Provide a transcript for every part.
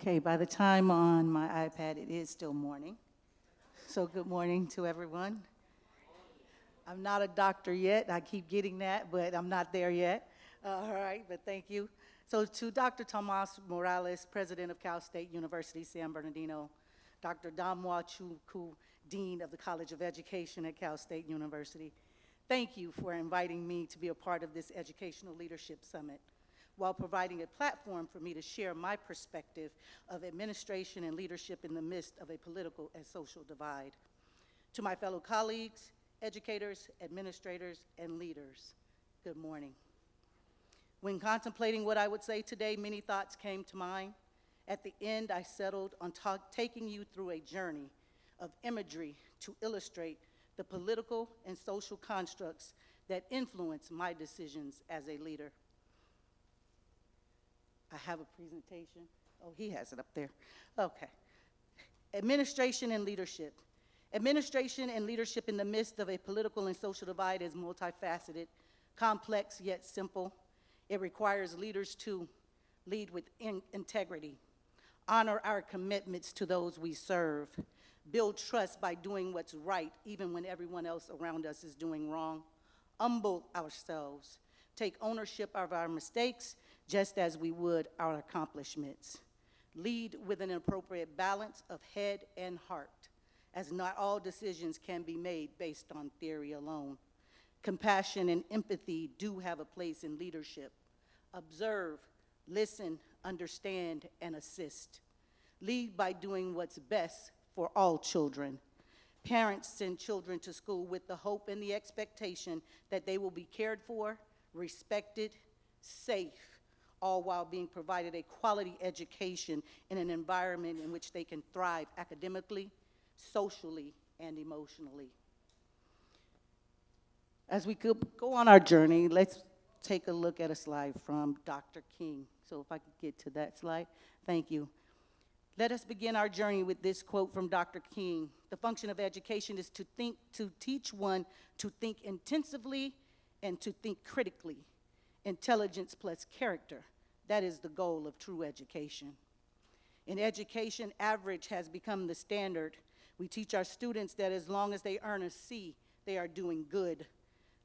Okay, by the time on my iPad, it is still morning. So good morning to everyone. I'm not a doctor yet. I keep getting that, but I'm not there yet. All right, but thank you. So to Dr. Tomas Morales, President of Cal State University, San Bernardino, Dr. Damwa Chukwu, Dean of the College of Education at Cal State University, thank you for inviting me to be a part of this Educational Leadership Summit, while providing a platform for me to share my perspective of administration and leadership in the midst of a political and social divide. To my fellow colleagues, educators, administrators, and leaders, good morning. When contemplating what I would say today, many thoughts came to mind. At the end, I settled on taking you through a journey of imagery to illustrate the political and social constructs that influence my decisions as a leader. I have a presentation. Oh, he has it up there. Okay. Administration and leadership. Administration and leadership in the midst of a political and social divide is multifaceted, complex yet simple. It requires leaders to lead with integrity, honor our commitments to those we serve, build trust by doing what's right even when everyone else around us is doing wrong, humble ourselves, take ownership of our mistakes just as we would our accomplishments. Lead with an appropriate balance of head and heart, as not all decisions can be made based on theory alone. Compassion and empathy do have a place in leadership. Observe, listen, understand, and assist. Lead by doing what's best for all children. Parents send children to school with the hope and the expectation that they will be cared for, respected, safe, all while being provided a quality education in an environment in which they can thrive academically, socially, and emotionally. As we go on our journey, let's take a look at a slide from Dr. King. So if I could get to that slide, thank you. Let us begin our journey with this quote from Dr. King. The function of education is to teach one to think intensively and to think critically. Intelligence plus character. That is the goal of true education. In education, average has become the standard. We teach our students that as long as they earn a C, they are doing good.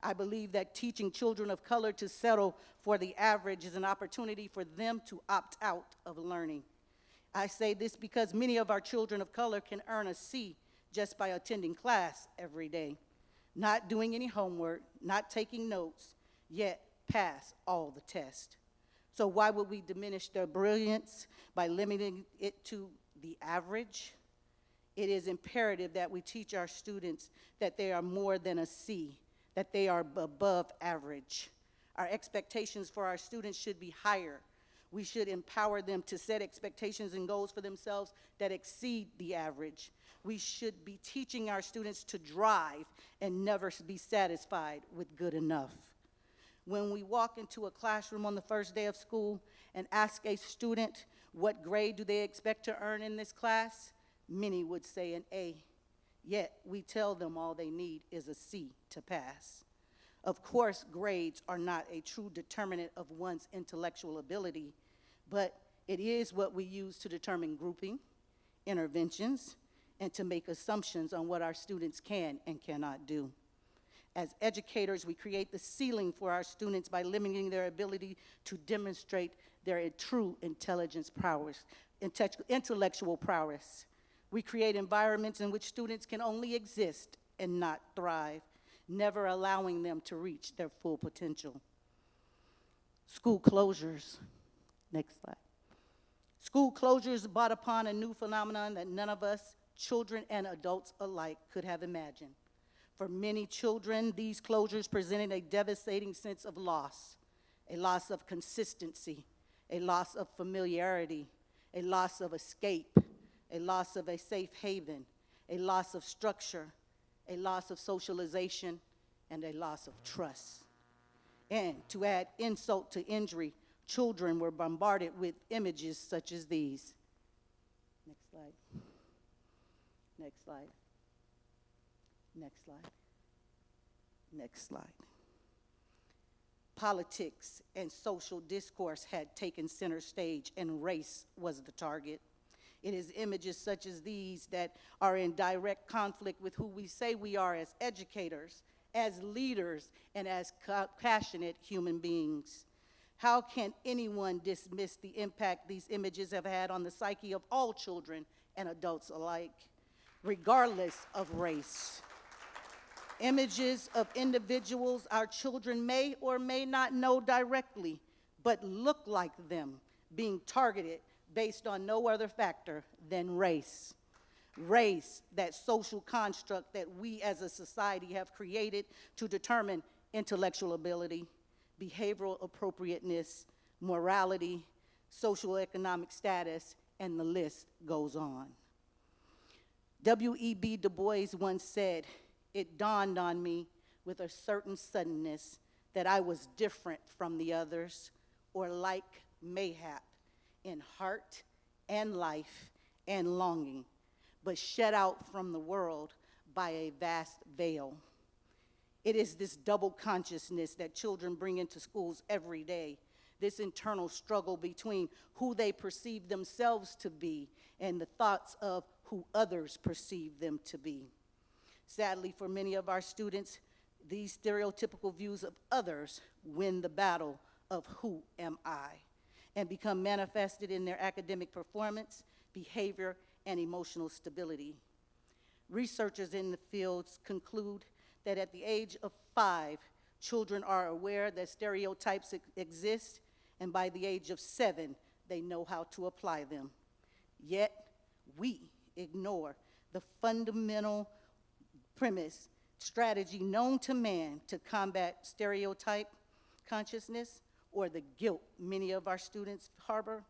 I believe that teaching children of color to settle for the average is an opportunity for them to opt out of learning. I say this because many of our children of color can earn a C just by attending class every day, not doing any homework, not taking notes, yet pass all the tests. So why would we diminish their brilliance by limiting it to the average? It is imperative that we teach our students that they are more than a C, that they are above average. Our expectations for our students should be higher. We should empower them to set expectations and goals for themselves that exceed the average. We should be teaching our students to drive and never be satisfied with good enough. When we walk into a classroom on the first day of school and ask a student what grade do they expect to earn in this class, many would say an A. Yet we tell them all they need is a C to pass. Of course, grades are not a true determinant of one's intellectual ability, but it is what we use to determine grouping, interventions, and to make assumptions on what our students can and cannot do. As educators, we create the ceiling for our students by limiting their ability to demonstrate their true intelligence prowess, intellectual prowess. We create environments in which students can only exist and not thrive, never allowing them to reach their full potential. School closures. Next slide. School closures brought upon a new phenomenon that none of us, children and adults alike, could have imagined. For many children, these closures presented a devastating sense of loss, a loss of consistency, a loss of familiarity, a loss of escape, a loss of a safe haven, a loss of structure, a loss of socialization, and a loss of trust. And to add insult to injury, children were bombarded with images such as these. Next slide. Next slide. Next slide. Next slide. politics and social discourse had taken center stage, and race was the target. It is images such as these that are in direct conflict with who we say we are as educators, as leaders, and as passionate human beings. How can anyone dismiss the impact these images have had on the psyche of all children and adults alike, regardless of race? Images of individuals our children may or may not know directly, but look like them, being targeted based on no other factor than race. Race, that social construct that we as a society have created to determine intellectual ability, behavioral appropriateness, morality, social economic status, and the list goes on. W.E.B. Du Bois once said, "It dawned on me with a certain suddenness that I was different from the others, or like mayhap, in heart and life and longing, but shut out from the world by a vast veil." It is this double consciousness that children bring into schools every day, this internal struggle between who they perceive themselves to be and the thoughts of who others perceive them to be. Sadly, for many of our students, these stereotypical views of others win the battle of who am I, and become manifested in their academic performance, behavior, and emotional stability. Researchers in the fields conclude that at the age of 5, children are aware that stereotypes exist, and by the age of 7, they know how to apply them. Yet, we ignore the fundamental premise, strategy known to man to combat stereotype consciousness, or the guilt many of our students harbor: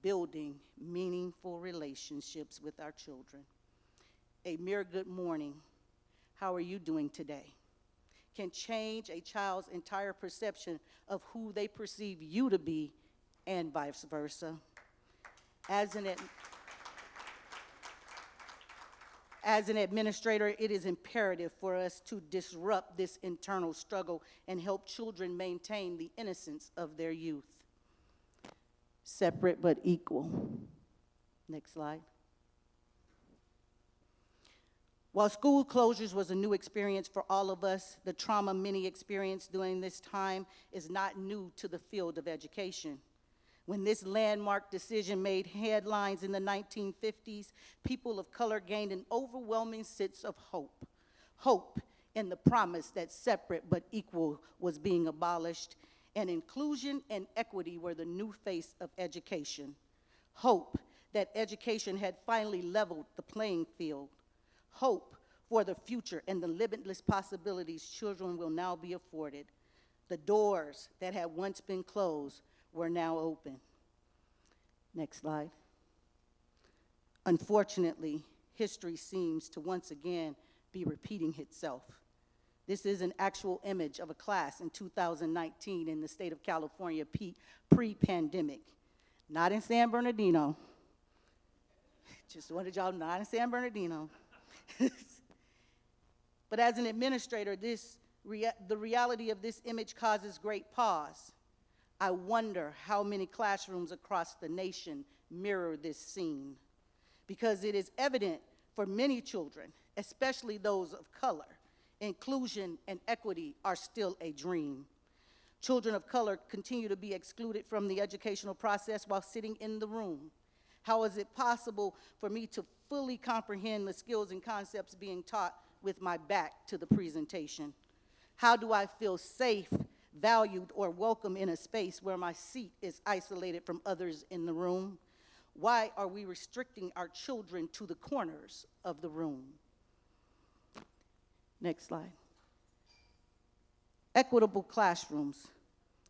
building meaningful relationships with our children. A mere good morning, how are you doing today, can change a child's entire perception of who they perceive you to be, and vice versa. As an administrator, it is imperative for us to disrupt this internal struggle and help children maintain the innocence of their youth. Separate but equal. Next slide. While school closures was a new experience for all of us, the trauma many experienced during this time is not new to the field of education. When this landmark decision made headlines in the 1950s, people of color gained an overwhelming sense of hope. Hope in the promise that separate but equal was being abolished, and inclusion and equity were the new face of education. Hope that education had finally leveled the playing field. Hope for the future and the limitless possibilities children will now be afforded. The doors that had once been closed were now open. Next slide. Unfortunately, history seems to once again be repeating itself. This is an actual image of a class in 2019 in the state of California pre-pandemic. Not in San Bernardino. Just wanted y'all to know, not in San Bernardino. But as an administrator, the reality of this image causes great pause. I wonder how many classrooms across the nation mirror this scene, because it is evident for many children, especially those of color, inclusion and equity are still a dream. Children of color continue to be excluded from the educational process while sitting in the room. How is it possible for me to fully comprehend the skills and concepts being taught with my back to the presentation? How do I feel safe, valued, or welcome in a space where my seat is isolated from others in the room? Why are we restricting our children to the corners of the room? Next slide. Equitable classrooms.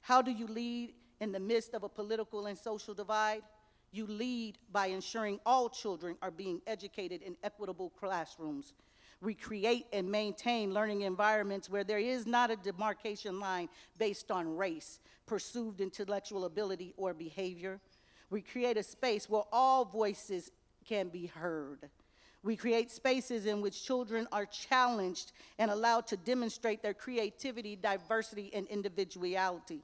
How do you lead in the midst of a political and social divide? You lead by ensuring all children are being educated in equitable classrooms. We create and maintain learning environments where there is not a demarcation line based on race, perceived intellectual ability, or behavior. We create a space where all voices can be heard. We create spaces in which children are challenged and allowed to demonstrate their creativity, diversity, and individuality.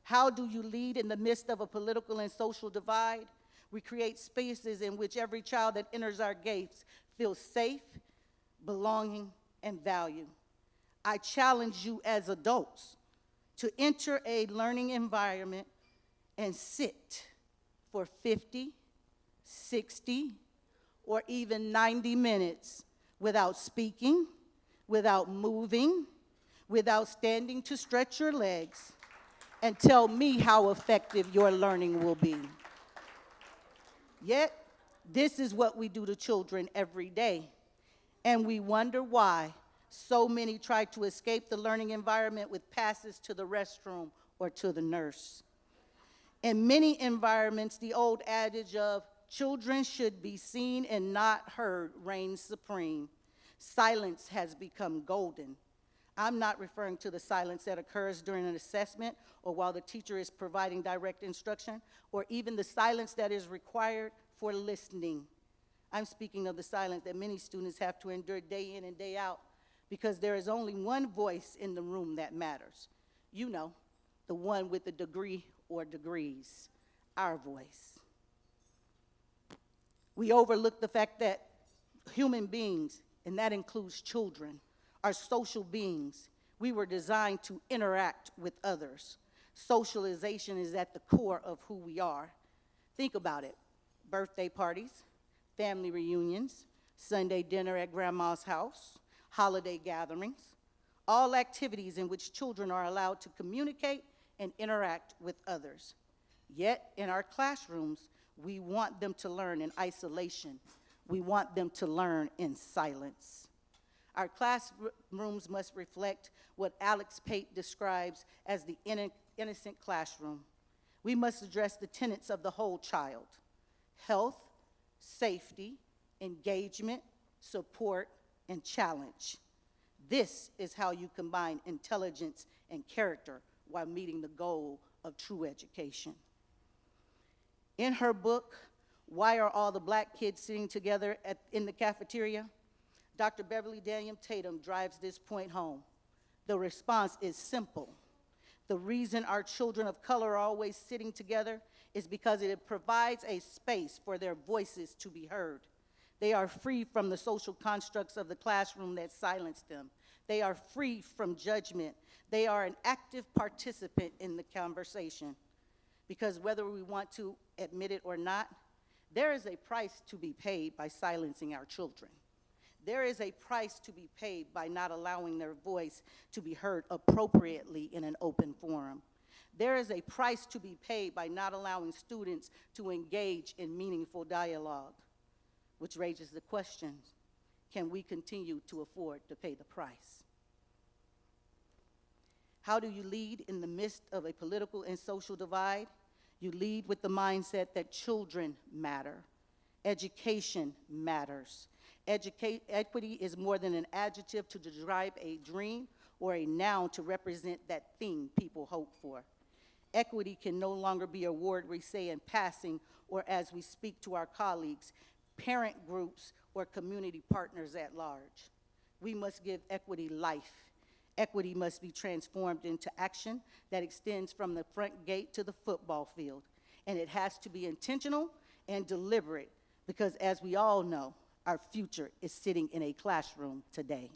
How do you lead in the midst of a political and social divide? We create spaces in which every child that enters our gates feels safe, belonging, and valued. I challenge you as adults to enter a learning environment and sit for 50, 60, or even 90 minutes without speaking, without moving, without standing to stretch your legs, and tell me how effective your learning will be. Yet, this is what we do to children every day, and we wonder why so many try to escape the learning environment with passes to the restroom or to the nurse. In many environments, the old adage of children should be seen and not heard reigns supreme. Silence has become golden. I'm not referring to the silence that occurs during an assessment or while the teacher is providing direct instruction, or even the silence that is required for listening. I'm speaking of the silence that many students have to endure day in and day out because there is only one voice in the room that matters. You know, the one with the degree or degrees, our voice. We overlook the fact that human beings, and that includes children, are social beings. We were designed to interact with others. Socialization is at the core of who we are. Think about it. Birthday parties, family reunions, Sunday dinner at grandma's house, holiday gatherings, all activities in which children are allowed to communicate and interact with others. Yet, in our classrooms, we want them to learn in isolation. We want them to learn in silence. Our classrooms must reflect what Alex Pate describes as the innocent classroom. We must address the tenets of the whole child: health, safety, engagement, support, and challenge. This is how you combine intelligence and character while meeting the goal of true education. In her book, Why Are All the Black Kids Sitting Together in the Cafeteria?, Dr. Beverly Daniel Tatum drives this point home. The response is simple. The reason our children of color are always sitting together is because it provides a space for their voices to be heard. They are free from the social constructs of the classroom that silence them. They are free from judgment. They are an active participant in the conversation. Because whether we want to admit it or not, there is a price to be paid by silencing our children. There is a price to be paid by not allowing their voice to be heard appropriately in an open forum. There is a price to be paid by not allowing students to engage in meaningful dialogue, which raises the question, can we continue to afford to pay the price? How do you lead in the midst of a political and social divide? You lead with the mindset that children matter. Education matters. Equity is more than an adjective to describe a dream or a noun to represent that thing people hope for. Equity can no longer be a word we say in passing or as we speak to our colleagues, parent groups, or community partners at large. We must give equity life. Equity must be transformed into action that extends from the front gate to the football field. And it has to be intentional and deliberate because, as we all know, our future is sitting in a classroom today.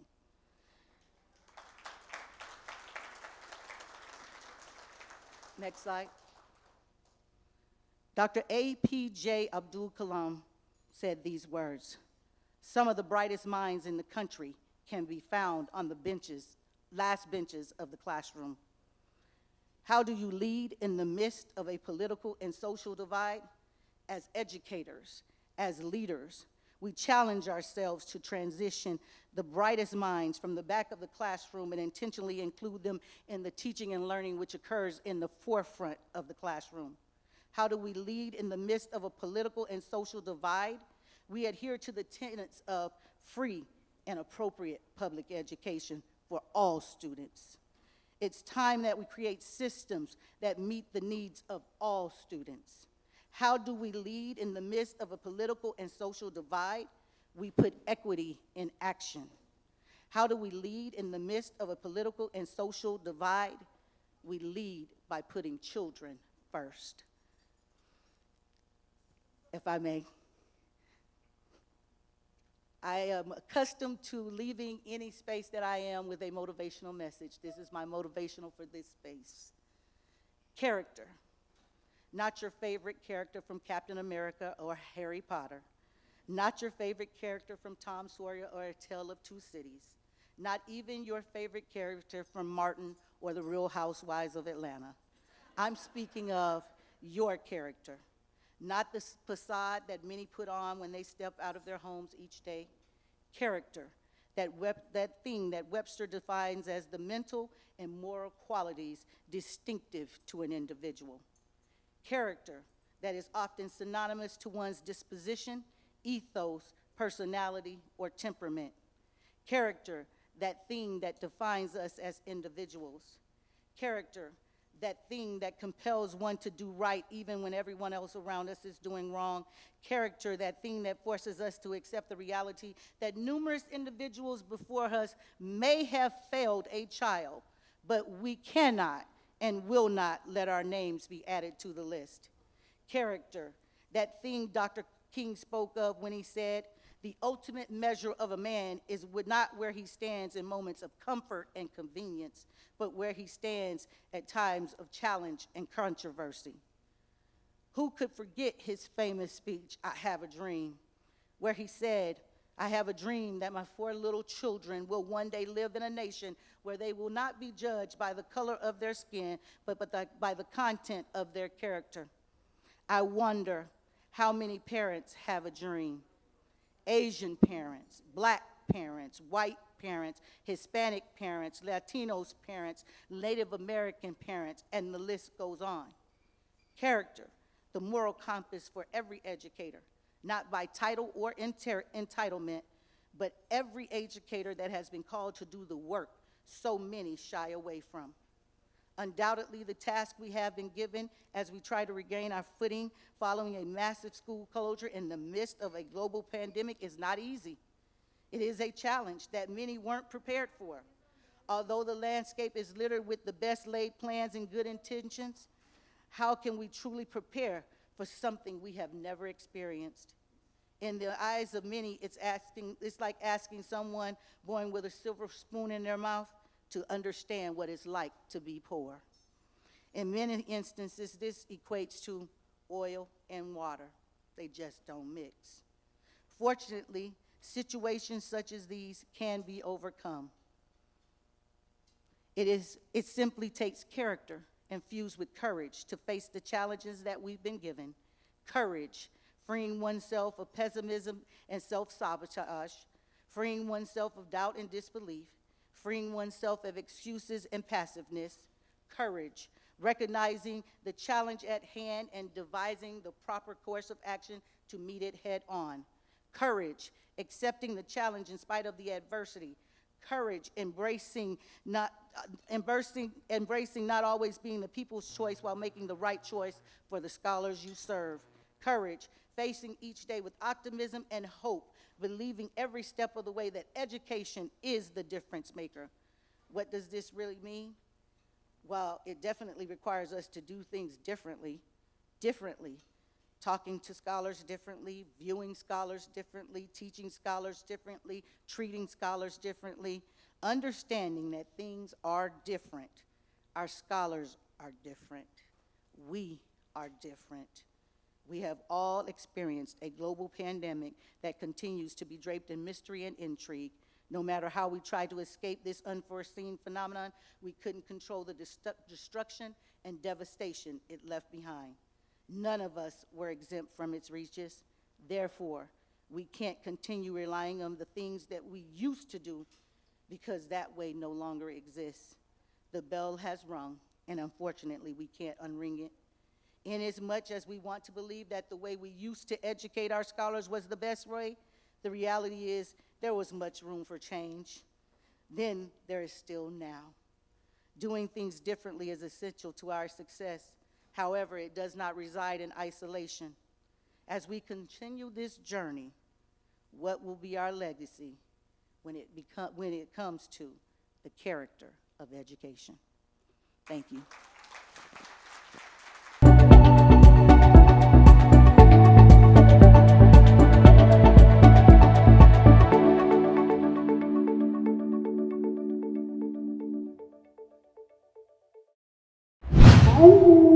Next slide. Dr. A.P.J. Abdul Kalam said these words: "Some of the brightest minds in the country can be found on the benches, last benches of the classroom." How do you lead in the midst of a political and social divide? As educators, as leaders, we challenge ourselves to transition the brightest minds from the back of the classroom and intentionally include them in the teaching and learning which occurs in the forefront of the classroom. How do we lead in the midst of a political and social divide? We adhere to the tenets of free and appropriate public education for all students. It's time that we create systems that meet the needs of all students. How do we lead in the midst of a political and social divide? we put equity in action? How do we lead in the midst of a political and social divide? We lead by putting children first. If I may, I am accustomed to leaving any space that I am with a motivational message. This is my motivational for this space. Character. Not your favorite character from Captain America or Harry Potter. Not your favorite character from Tom Sawyer or A Tale of Two Cities. Not even your favorite character from Martin or The Real Housewives of Atlanta. I'm speaking of your character. Not the facade that many put on when they step out of their homes each day. Character, that thing that Webster defines as the mental and moral qualities distinctive to an individual. Character, that is often synonymous to one's disposition, ethos, personality, or temperament. Character, that thing that defines us as individuals. Character, that thing that compels one to do right even when everyone else around us is doing wrong. Character, that thing that forces us to accept the reality that numerous individuals before us may have failed a child, but we cannot and will not let our names be added to the list. Character, that thing Dr. King spoke of when he said, the ultimate measure of a man is not where he stands in moments of comfort and convenience, but where he stands at times of challenge and controversy. Who could forget his famous speech, I Have a Dream, where he said, I have a dream that my 4 little children will one day live in a nation where they will not be judged by the color of their skin, but by the content of their character. I wonder how many parents have a dream. Asian parents, black parents, white parents, Hispanic parents, Latinos parents, Native American parents, and the list goes on. Character, the moral compass for every educator, not by title or entitlement, but every educator that has been called to do the work so many shy away from. Undoubtedly, the task we have been given as we try to regain our footing following a massive school closure in the midst of a global pandemic is not easy. It is a challenge that many weren't prepared for. Although the landscape is littered with the best laid plans and good intentions, how can we truly prepare for something we have never experienced? In the eyes of many, it's like asking someone born with a silver spoon in their mouth to understand what it's like to be poor. In many instances, this equates to oil and water. They just don't mix. Fortunately, situations such as these can be overcome. It simply takes character infused with courage to face the challenges that we've been given. Courage, freeing oneself of pessimism and self-sabotage, freeing oneself of doubt and disbelief, freeing oneself of excuses and passiveness. Courage, recognizing the challenge at hand and devising the proper course of action to meet it head on. Courage, accepting the challenge in spite of the adversity. Courage, embracing not always being the people's choice while making the right choice for the scholars you serve. Courage, facing each day with optimism and hope, believing every step of the way that education is the difference maker. What does this really mean? Well, it definitely requires us to do things differently, talking to scholars differently, viewing scholars differently, teaching scholars differently, treating scholars differently, understanding that things are different. Our scholars are different. We are different. We have all experienced a global pandemic that continues to be draped in mystery and intrigue. No matter how we try to escape this unforeseen phenomenon, we couldn't control the destruction and devastation it left behind. None of us were exempt from its reaches. Therefore, we can't continue relying on the things that we used to do because that way no longer exists. The bell has rung, and unfortunately, we can't unring it. Inasmuch as we want to believe that the way we used to educate our scholars was the best way, the reality is there was much room for change. Then there is still now. Doing things differently is essential to our success. However, it does not reside in isolation. As we continue this journey, What will be our legacy when it comes to the character of education? Thank you. Thank you.